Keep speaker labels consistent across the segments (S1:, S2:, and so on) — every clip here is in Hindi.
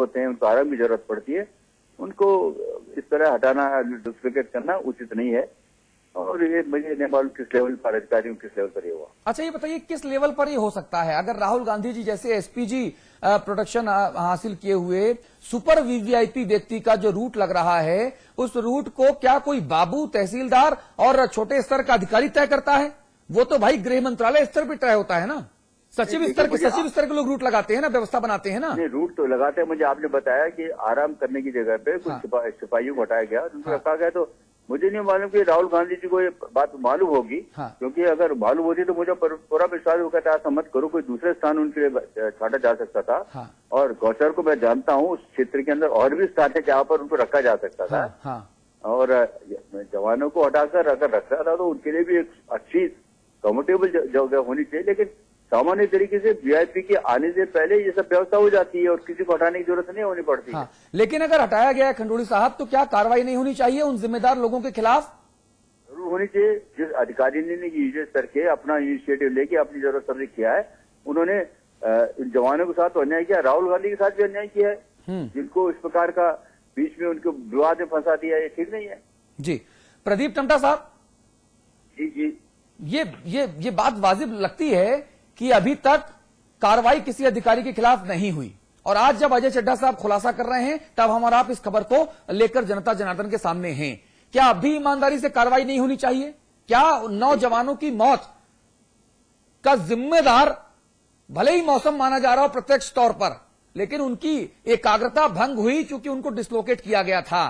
S1: होते हैं, उनको आराम की जरूरत पड़ती है, उनको इस तरह हटाना, डुप्लीकेट करना उचित नहीं है। और ये मुझे नहीं मालूम किस लेवल पर अधिकारियों किस लेवल पर ये हुआ।
S2: अच्छा, ये बताइए किस लेवल पर ये हो सकता है? अगर राहुल गांधी जी जैसे एसपीजी प्रोटेक्शन हासिल किए हुए सुपर वीवीआईपी व्यक्ति का जो रूट लग रहा है, उस रूट को क्या कोई बाबू, तहसीलदार और छोटे स्तर का अधिकारी तय करता है? वो तो भाई गृह मंत्रालय स्तर पर तय होता है ना। सचिव स्तर के लोग रूट लगाते हैं ना, व्यवस्था बनाते हैं ना।
S1: नहीं, रूट तो लगाते हैं। मुझे आपने बताया कि आराम करने की जगह पे कुछ सिपाहियों को हटाया गया, उनको रखा गया। तो मुझे नहीं मालूम कि राहुल गांधी जी को ये बात मालूम होगी। क्योंकि अगर मालूम होती तो मुझे पूरा विश्वास होगा था, ऐसा मत करो, कोई दूसरे स्थान उनके लिए छाटा जा सकता था। और गौचर को मैं जानता हूँ, उस क्षेत्र के अंदर और भी स्थान है जहाँ पर उनको रखा जा सकता था। और जवानों को हटाकर अगर रखा था तो उनके लिए भी एक अच्छी कम्फर्टेबल जगह होनी चाहिए। लेकिन सामान्य तरीके से वीआईपी के आने से पहले ये सब व्यवस्था हो जाती है और किसी को हटाने की जरूरत नहीं होनी पड़ती है।
S2: लेकिन अगर हटाया गया है खंडूड़ी साहब, तो क्या कार्रवाई नहीं होनी चाहिए उन जिम्मेदार लोगों के खिलाफ?
S1: जरूर होनी चाहिए। जिस अधिकारी ने यूजेस करके अपना इनिशिएटिव लेके अपनी जरूरत समझ किया है, उन्होंने इन जवानों के साथ तो अन्याय किया, राहुल गांधी के साथ भी अन्याय किया है। जिनको इस प्रकार का बीच में उनको विवाद में फंसा दिया, ये ठीक नहीं है।
S2: जी प्रदीप टम्टा साहब,
S1: जी
S2: ये बात वाजिब लगती है कि अभी तक कार्रवाई किसी अधिकारी के खिलाफ नहीं हुई, और आज जब अजय चड्ढा साहब खुलासा कर रहे हैं तब हम और आप इस खबर को लेकर जनता जनार्दन के सामने हैं। क्या अब भी ईमानदारी से कार्रवाई नहीं होनी चाहिए? क्या नौजवानों की मौत का जिम्मेदार भले ही मौसम माना जा रहा हो प्रत्यक्ष तौर पर, लेकिन उनकी एकाग्रता भंग हुई क्योंकि उनको डिसलोकेट किया गया था,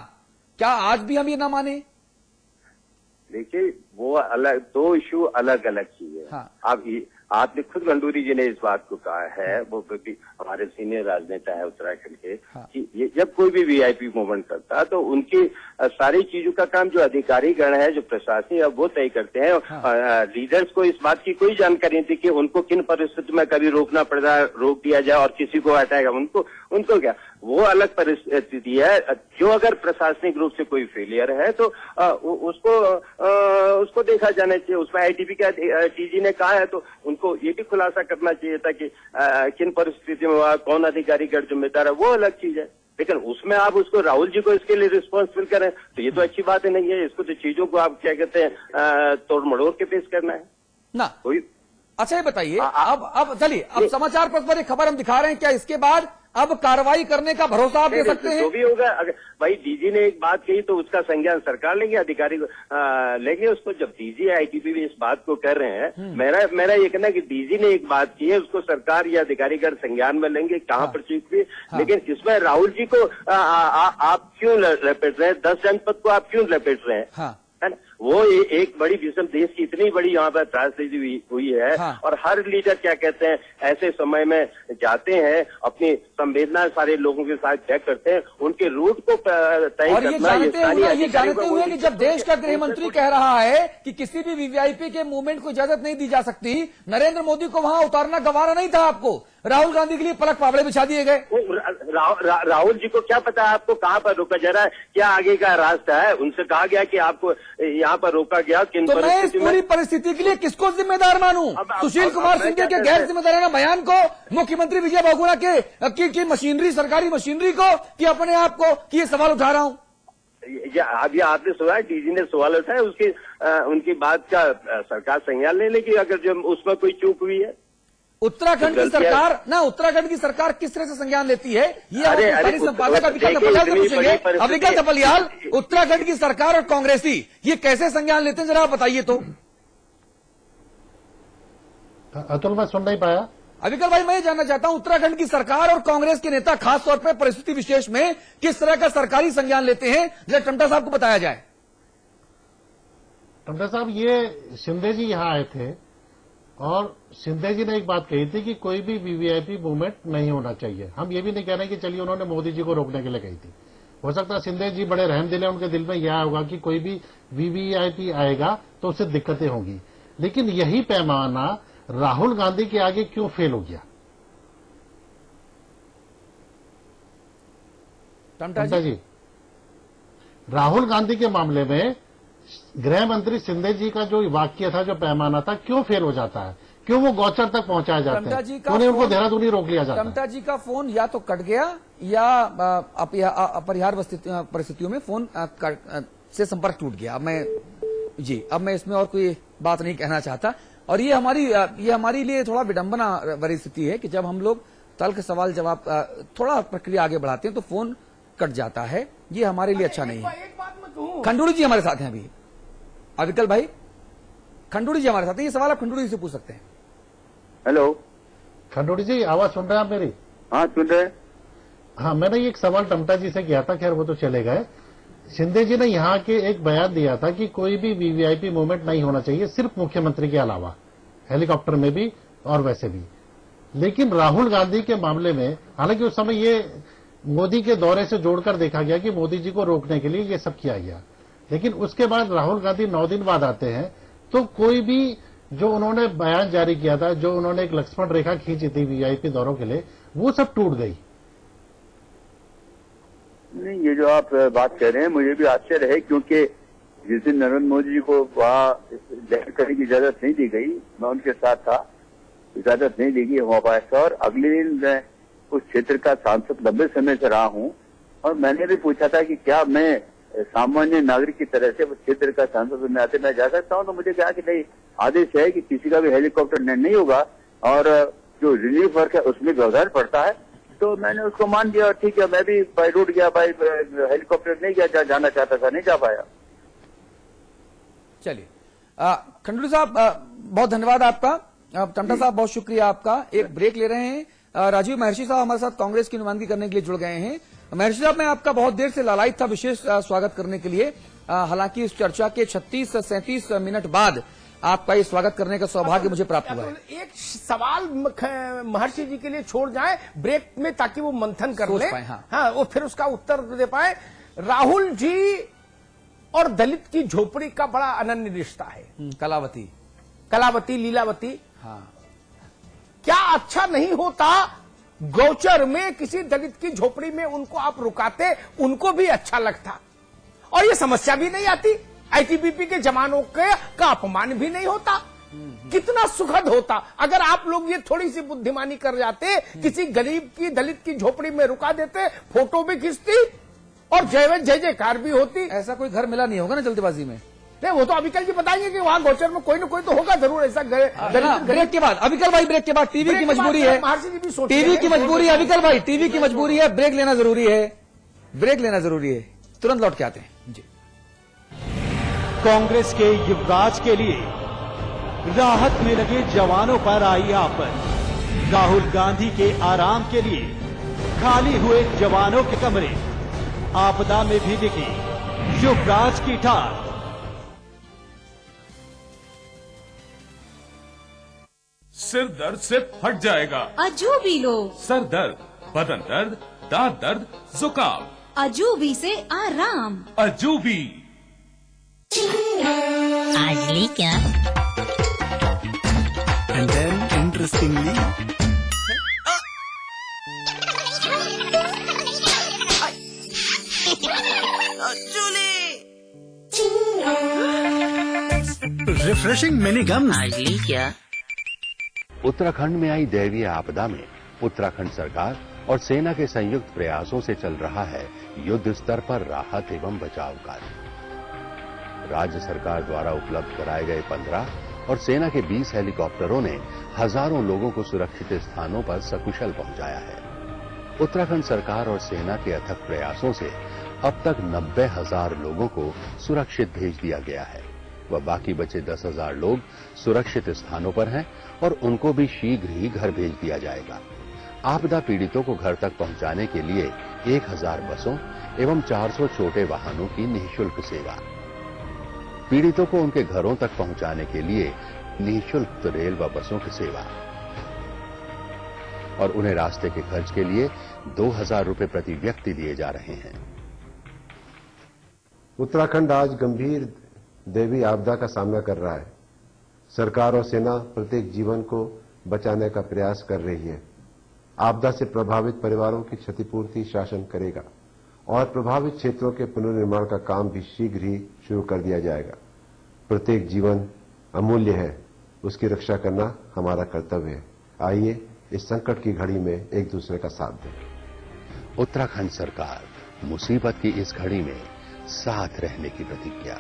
S2: क्या आज भी हम ये ना माने?
S3: देखिए, वो अलग दो इशू अलग अलग चीजें। अब आपने खुद खंडूरी जी ने इस बात को कहा है, वो भी हमारे सीनियर राजनेता है उत्तराखंड के, कि ये जब कोई भी वीआईपी मूवमेंट करता है तो उनकी सारी चीजों का काम जो अधिकारी गण है, जो प्रशासनिक है, वो तय करते हैं। लीडर्स को इस बात की कोई जानकारी नहीं थी कि उनको किन परिस्थिति में कभी रोकना पड़ रहा है, रोक दिया जाए और किसी को हटाएगा। उनको क्या, वो अलग परिस्थिति है। जो अगर प्रशासनिक रूप से कोई फेलियर है तो उसको देखा जाना चाहिए। उसमें आईटीबी का टीजी ने कहा है, तो उनको ये भी खुलासा करना चाहिए था कि किन परिस्थितियों में कौन अधिकारी गण जिम्मेदार है, वो अलग चीज है। लेकिन उसमें आप उसको राहुल जी को इसके लिए रिस्पॉन्सिबल करें तो ये तो अच्छी बात ही नहीं है। इसको तो चीजों को आप क्या कहते हैं, तोड़ मड़ोड़ के पेश करना है
S2: ना
S3: कोई।
S2: अच्छा ये बताइए, अब चलिए, अब समाचार पत्र पर एक खबर हम दिखा रहे हैं, क्या इसके बाद अब कार्रवाई करने का भरोसा आप दे सकते हैं?
S3: जो भी होगा, अगर भाई डीजी ने एक बात कही तो उसका संज्ञान सरकार लेंगे, अधिकारी लेंगे उसको। जब डीजी आईटीबी भी इस बात को कर रहे हैं, मेरा ये कहना है कि डीजी ने एक बात की है, उसको सरकार या अधिकारीगण संज्ञान में लेंगे, कहाँ पर चूक हुई। लेकिन इसमें राहुल जी को आप क्यों लपेट रहे हैं? 10 जनपद को आप क्यों लपेट रहे हैं? है ना, वो एक बड़ी विषम देश की इतनी बड़ी यहाँ पर त्रासदी हुई है। और हर लीडर क्या कहते हैं, ऐसे समय में जाते हैं, अपनी संवेदना सारे लोगों के साथ तय करते हैं, उनके रूट को तय करना।
S2: ये जानते हुए कि जब देश का गृह मंत्री कह रहा है कि किसी भी वीवीआईपी के मूवमेंट को इजाजत नहीं दी जा सकती, नरेंद्र मोदी को वहां उतारना गवारा नहीं था आपको, राहुल गांधी के लिए पलक पावड़े बिछा दिए गए।
S3: राहुल जी को क्या पता है आपको कहाँ पर रोका जा रहा है, क्या आगे का रास्ता है? उनसे कहा गया कि आपको यहाँ पर रोका गया, किन
S2: तो मैं इस पूरी परिस्थिति के लिए किसको जिम्मेदार मानूं? सुशील कुमार सिंह के गैर जिम्मेदाराना बयान को, मुख्यमंत्री विजय बहुगुणा की मशीनरी, सरकारी मशीनरी को, कि अपने आप को, कि ये सवाल उठा रहा हूं?
S3: अभी आपने सुना, डीजी ने सवाल उठाया, उनकी बात का सरकार संज्ञान ले लेगी अगर जो उसमें कोई चूक हुई है।
S2: उत्तराखंड की सरकार किस तरह से संज्ञान लेती है, ये हमारे संपादक अविकल थपलियाल से पूछेंगे। अविकल थपलियाल, उत्तराखंड की सरकार और कांग्रेसी ये कैसे संज्ञान लेते हैं, जरा आप बताइए तो।
S4: अतुल, मैं सुन नहीं पाया।
S2: अविकल भाई, मैं ये जानना चाहता हूं, उत्तराखंड की सरकार और कांग्रेस के नेता खासतौर पर परिस्थिति विशेष में किस तरह का सरकारी संज्ञान लेते हैं, जरा टम्टा साहब को बताया जाए।
S4: टम्टा साहब, ये शिंदे जी यहाँ आए थे और शिंदे जी ने एक बात कही थी कि कोई भी वीवीआईपी मूवमेंट नहीं होना चाहिए। हम ये भी नहीं कह रहे कि चलिए उन्होंने मोदी जी को रोकने के लिए कही थी। हो सकता है शिंदे जी बड़े रहमदिल हैं, उनके दिल में यह होगा कि कोई भी वीवीआईपी आएगा तो उससे दिक्कतें होंगी। लेकिन यही पैमाना राहुल गांधी के आगे क्यों फेल हो गया? टम्टा जी, राहुल गांधी के मामले में गृह मंत्री शिंदे जी का जो वाक्य था, जो पैमाना था, क्यों फेल हो जाता है? क्यों वो गौचर तक पहुंचाए जाते हैं, उन्हें उनको देहरादून ही रोक लिया जाता है।
S2: टमटा जी का फोन या तो कट गया या अपरिहार्य परिस्थितियों में फोन से संपर्क टूट गया। अब मैं इसमें और कोई बात नहीं कहना चाहता। और ये हमारी लिए थोड़ा विडंबना भरी स्थिति है कि जब हम लोग तल्ख सवाल जवाब थोड़ा प्रक्रिया आगे बढ़ाते हैं तो फोन कट जाता है। ये हमारे लिए अच्छा नहीं है।
S5: एक बात मैं कहूं,
S2: खंडूड़ी जी हमारे साथ हैं अभी, अविकल भाई खंडूड़ी जी हमारे साथ हैं। ये सवाल आप खंडूड़ी जी से पूछ सकते हैं।
S1: हेलो
S4: खंडूड़ी जी, आवाज सुन रहे हैं आप मेरी?
S1: हाँ सुन रहे हैं।
S4: हाँ, मैंने एक सवाल टमटा जी से किया था, खैर वो तो चले गए। शिंदे जी ने यहाँ के एक बयान दिया था कि कोई भी वीवीआईपी मूवमेंट नहीं होना चाहिए, सिर्फ मुख्यमंत्री के अलावा, हेलीकॉप्टर में भी और वैसे भी। लेकिन राहुल गांधी के मामले में, हालांकि उस समय ये मोदी के दौरे से जोड़कर देखा गया कि मोदी जी को रोकने के लिए ये सब किया गया, लेकिन उसके बाद राहुल गांधी 9 दिन बाद आते हैं तो कोई भी जो उन्होंने बयान जारी किया था, जो उन्होंने एक लक्ष्मण रेखा खींची थी वीआईपी दौरों के लिए, वो सब टूट गई।
S1: नहीं, ये जो आप बात कर रहे हैं मुझे भी आश्चर्य है, क्योंकि जिस दिन नरेंद्र मोदी जी को वहाँ लैंड करने की इजाजत नहीं दी गई, मैं उनके साथ था, इजाजत नहीं दी गई वहाँ पास। और अगले दिन मैं उस क्षेत्र का सांसद लंबे समय से रहा हूँ और मैंने भी पूछा था कि क्या मैं सामान्य नागरिक की तरह से उस क्षेत्र का सांसद में आते मैं जा सकता हूँ, तो मुझे कहा कि नहीं, आदेश है कि किसी का भी हेलीकॉप्टर नहीं होगा और जो रिलीफ वर्क है उसमें व्यवधान पड़ता है। तो मैंने उसको मान लिया, ठीक है, मैं भी बाई रोड गया, बाई हेलीकॉप्टर नहीं गया, जाना चाहता था नहीं जा पाया।
S2: चलिए खंडूड़ी साहब बहुत धन्यवाद आपका। टमटा साहब बहुत शुक्रिया आपका। एक ब्रेक ले रहे हैं। राजीव महर्षि साहब हमारे साथ कांग्रेस की नुमाइंदगी करने के लिए जुड़ गए हैं। महर्षि साहब, मैं आपका बहुत देर से लालायित था विशेष स्वागत करने के लिए। हालांकि इस चर्चा के 36-37 मिनट बाद आपका ये स्वागत करने का सौभाग्य मुझे प्राप्त हुआ है।
S5: एक सवाल महर्षि जी के लिए छोड़ जाए ब्रेक में, ताकि वो मंथन कर ले। हाँ, वो फिर उसका उत्तर दे पाए। राहुल जी और दलित की झोपड़ी का बड़ा अनन्य रिश्ता है। कलावती लीलावती।
S2: हाँ,
S5: क्या अच्छा नहीं होता गौचर में किसी दलित की झोपड़ी में उनको आप रुकाते, उनको भी अच्छा लगता और ये समस्या भी नहीं आती, आईटीबीपी के जवानों का अपमान भी नहीं होता। कितना सुखद होता अगर आप लोग ये थोड़ी सी बुद्धिमानी कर जाते, किसी गरीब की दलित की झोपड़ी में रुका देते, फोटो भी खींचती और जय जयकार भी होती।
S2: ऐसा कोई घर मिला नहीं होगा ना जल्दबाजी में।
S5: नहीं, वो तो अविकल जी बताएंगे कि वहां गौचर में कोई ना कोई तो होगा जरूर ऐसा।
S2: ब्रेक के बाद अविकल भाई, ब्रेक के बाद टीवी की मजबूरी है, टीवी की मजबूरी है अविकल भाई, टीवी की मजबूरी है, ब्रेक लेना जरूरी है, ब्रेक लेना जरूरी है। तुरंत लौट के आते हैं जी।
S6: कांग्रेस के युवराज के लिए राहत में लगे जवानों पर आई आफत। राहुल गांधी के आराम के लिए खाली हुए जवानों के कमरे। आपदा में भी दिखी युवराज की ठाठ।
S7: सिर दर्द से फट जाएगा।
S8: अजूबी लो।
S7: सर दर्द, बदन दर्द, दांत दर्द, जुकाम,
S8: अजूबी से आराम।
S7: अजूबी।
S9: आज ली क्या?
S10: And then interestingly, refreshing mini gums.
S9: आज ली क्या?
S11: उत्तराखंड में आई दैवीय आपदा में उत्तराखंड सरकार और सेना के संयुक्त प्रयासों से चल रहा है युद्ध स्तर पर राहत एवं बचाव कार्य। राज्य सरकार द्वारा उपलब्ध कराए गए 15 और सेना के 20 हेलीकॉप्टरों ने हजारों लोगों को सुरक्षित स्थानों पर सकुशल पहुंचाया है। उत्तराखंड सरकार और सेना के अथक प्रयासों से अब तक 90,000 लोगों को सुरक्षित भेज दिया गया है। वह बाकी बचे 10,000 लोग सुरक्षित स्थानों पर हैं और उनको भी शीघ्र ही घर भेज दिया जाएगा। आपदा पीड़ितों को घर तक पहुंचाने के लिए 1000 बसों एवं 400 छोटे वाहनों की निःशुल्क सेवा। पीड़ितों को उनके घरों तक पहुंचाने के लिए निःशुल्क रेल व बसों की सेवा और उन्हें रास्ते के खर्च के लिए 2000 रुपए प्रति व्यक्ति दिए जा रहे हैं।
S12: उत्तराखंड आज गंभीर दैवीय आपदा का सामना कर रहा है। सरकार और सेना प्रत्येक जीवन को बचाने का प्रयास कर रही है। आपदा से प्रभावित परिवारों की क्षतिपूर्ति शासन करेगा और प्रभावित क्षेत्रों के पुनर्निर्माण का काम भी शीघ्र ही शुरू कर दिया जाएगा। प्रत्येक जीवन अमूल्य है, उसकी रक्षा करना हमारा कर्तव्य है। आइए इस संकट की घड़ी में एक दूसरे का साथ दें।
S11: उत्तराखंड सरकार मुसीबत की इस घड़ी में साथ रहने की प्रतिज्ञा।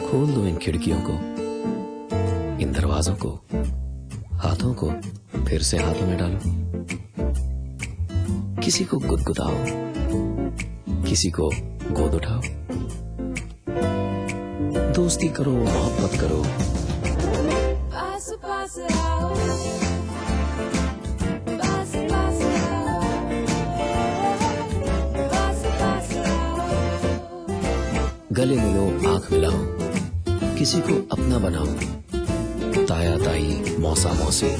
S13: खोल दो इन खिड़कियों को, इन दरवाजों को, हाथों को फिर से हाथों में डालो। किसी को गुदगुदाओ, किसी को गोद उठाओ। दोस्ती करो, मोहब्बत करो।
S14: पास पास आओ, पास पास आओ, पास पास आओ।
S13: गले मिलो, आंख मिलाओ, किसी को अपना बनाओ। ताया ताई, मौसा मौसी,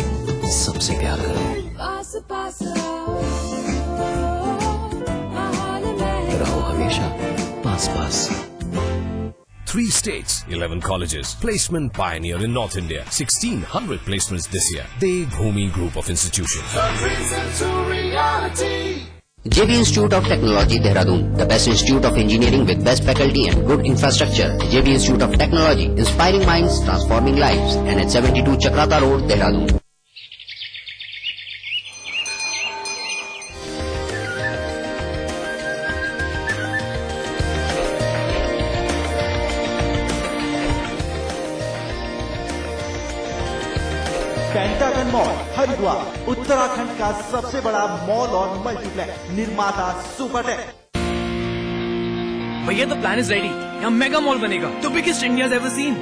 S13: सबसे प्यार करो।
S14: पास पास आओ,
S13: रहो हमेशा पास पास।
S15: 3 states, 11 colleges. Placement pioneer in North India. 1,600 placements this year. Devbhoomi Group of Institutions.
S9: JB Institute of Technology, Dehradun, the best institute of engineering with best faculty and good infrastructure. JB Institute of Technology, inspiring minds, transforming lives. And at 72 Chakrata Road, Dehradun.
S6: Pentagon mall Haridwar, Uttarakhand का सबसे बड़ा मॉल और मल्टीप्लेक्स निर्माता सुपरटेक।
S2: भैया द प्लान इज रेडी, यहाँ मेगा मॉल बनेगा, the biggest India ever seen.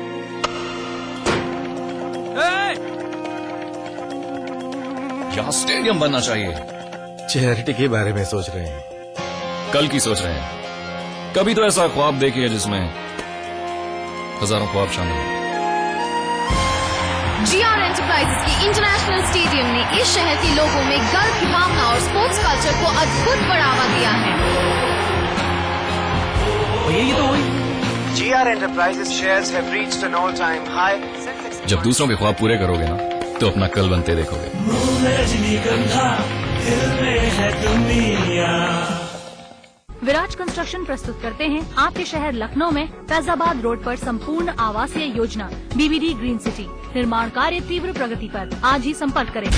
S7: यहाँ स्टेडियम बनना चाहिए।
S16: चैरिटी के बारे में सोच रहे हैं,
S7: कल की सोच रहे हैं। कभी तो ऐसा ख्वाब देखिए जिसमें हजारों ख्वाब शामिल हैं।
S14: GR एंटरप्राइजेस की इंटरनेशनल स्टेडियम ने इस शहर के लोगों में गर्व की भावना और स्पोर्ट्स कल्चर को अद्भुत बढ़ावा दिया है।
S2: भैया ये तो हुई।
S17: GR enterprises shares have reached N all time high.
S7: जब दूसरों के ख्वाब पूरे करोगे ना, तो अपना कल बनते देखोगे।
S18: विराज कंस्ट्रक्शन प्रस्तुत करते हैं आपके शहर लखनऊ में फैजाबाद रोड पर संपूर्ण आवासीय योजना BBD ग्रीन सिटी। निर्माण कार्य तीव्र प्रगति पर। आज ही संपर्क करें।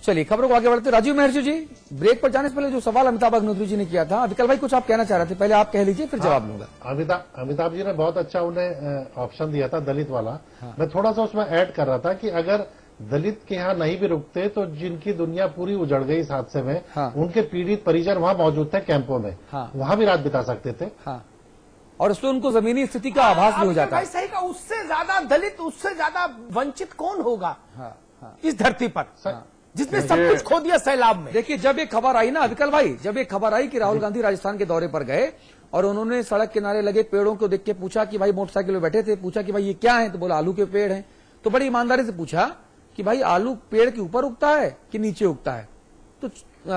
S2: चलिए खबरों को आगे बढ़ते। राजीव महर्षि जी, ब्रेक पर जाने से पहले जो सवाल अमिताभ अग्निहोत्री जी ने किया था, विकल भाई कुछ आप कहना चाह रहे थे, पहले आप कह लीजिए फिर जवाब लूंगा।
S4: अमिताभ जी ने बहुत अच्छा उन्हें ऑप्शन दिया था दलित वाला। मैं थोड़ा सा उसमें ऐड कर रहा था कि अगर दलित के यहाँ नहीं भी रुकते तो जिनकी दुनिया पूरी उजड़ गई इस हादसे में, उनके पीड़ित परिजन वहाँ मौजूद थे कैंपों में, वहाँ भी रात बिता सकते थे।
S2: और उससे उनको जमीनी स्थिति का आभास भी हो जाता है।
S5: सही का उससे ज्यादा दलित, उससे ज्यादा वंचित कौन होगा इस धरती पर, जिसने सब कुछ खो दिया सैलाब में।
S2: देखिए जब एक खबर आई ना विकल भाई, जब एक खबर आई कि राहुल गांधी राजस्थान के दौरे पर गए और उन्होंने सड़क किनारे लगे पेड़ों को देख के पूछा कि भाई, मोटरसाइकिल में बैठे थे, पूछा कि भाई ये क्या है, तो बोला आलू के पेड़ हैं। तो बड़ी ईमानदारी से पूछा कि भाई आलू पेड़ के ऊपर उगता है कि नीचे उगता है। तो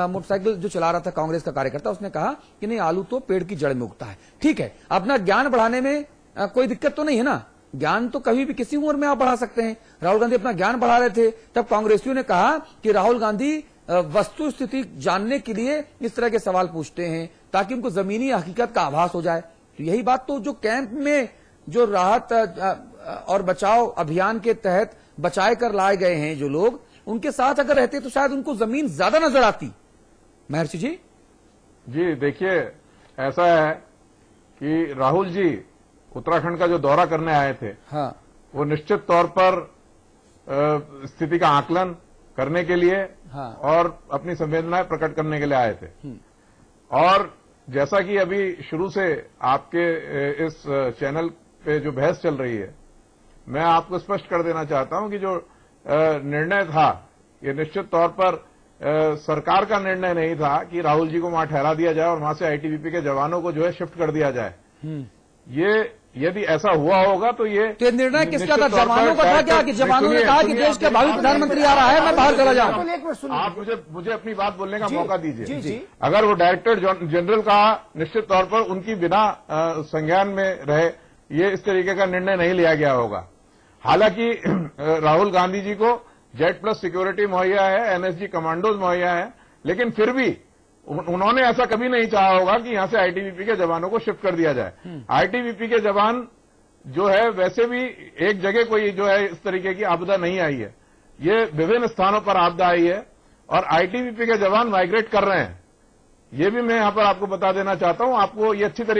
S2: मोटरसाइकिल जो चला रहा था कांग्रेस का कार्यकर्ता, उसने कहा कि नहीं, आलू तो पेड़ की जड़ में उगता है। ठीक है, अपना ज्ञान बढ़ाने में कोई दिक्कत तो नहीं है ना, ज्ञान तो कभी भी किसी उम्र में आप बढ़ा सकते हैं। राहुल गांधी अपना ज्ञान बढ़ा रहे थे, तब कांग्रेसियों ने कहा कि राहुल गांधी वस्तु स्थिति जानने के लिए इस तरह के सवाल पूछते हैं ताकि उनको जमीनी हकीकत का आभास हो जाए। तो यही बात तो जो कैंप में जो राहत और बचाव अभियान के तहत बचाए कर लाए गए हैं जो लोग, उनके साथ अगर रहते तो शायद उनको जमीन ज्यादा नजर आती। महर्षि जी।
S19: जी देखिए, ऐसा है कि राहुल जी उत्तराखंड का जो दौरा करने आए थे, वो निश्चित तौर पर स्थिति का आकलन करने के लिए और अपनी संवेदनाएं प्रकट करने के लिए आए थे। और जैसा कि अभी शुरू से आपके इस चैनल पे जो बहस चल रही है, मैं आपको स्पष्ट कर देना चाहता हूं कि जो निर्णय था, ये निश्चित तौर पर सरकार का निर्णय नहीं था कि राहुल जी को वहां ठहरा दिया जाए और वहां से आईटीबीपी के जवानों को जो है शिफ्ट कर दिया जाए। ये यदि ऐसा हुआ होगा तो ये
S2: निर्णय किसका था? जवानों का था क्या कि जवानों ने कहा कि देश के भावी प्रधानमंत्री आ रहा है, मैं बाहर चला जाऊं?
S19: आप मुझे अपनी बात बोलने का मौका दीजिए। अगर वो डायरेक्टर जनरल का निश्चित तौर पर उनकी बिना संज्ञान में रहे, ये इस तरीके का निर्णय नहीं लिया गया होगा। हालांकि राहुल गांधी जी को जेड प्लस सिक्योरिटी मुहैया है, एनएसजी कमांडोज मुहैया है, लेकिन फिर भी उन्होंने ऐसा कभी नहीं चाहा होगा कि यहां से आईटीबीपी के जवानों को शिफ्ट कर दिया जाए। आईटीबीपी के जवान जो है वैसे भी एक जगह कोई जो है इस तरीके की आपदा नहीं आई है, ये विभिन्न स्थानों पर आपदा आई है और आईटीबीपी के जवान माइग्रेट कर रहे हैं। ये भी मैं यहां पर आपको बता देना चाहता हूं, आपको ये अच्छी तरीके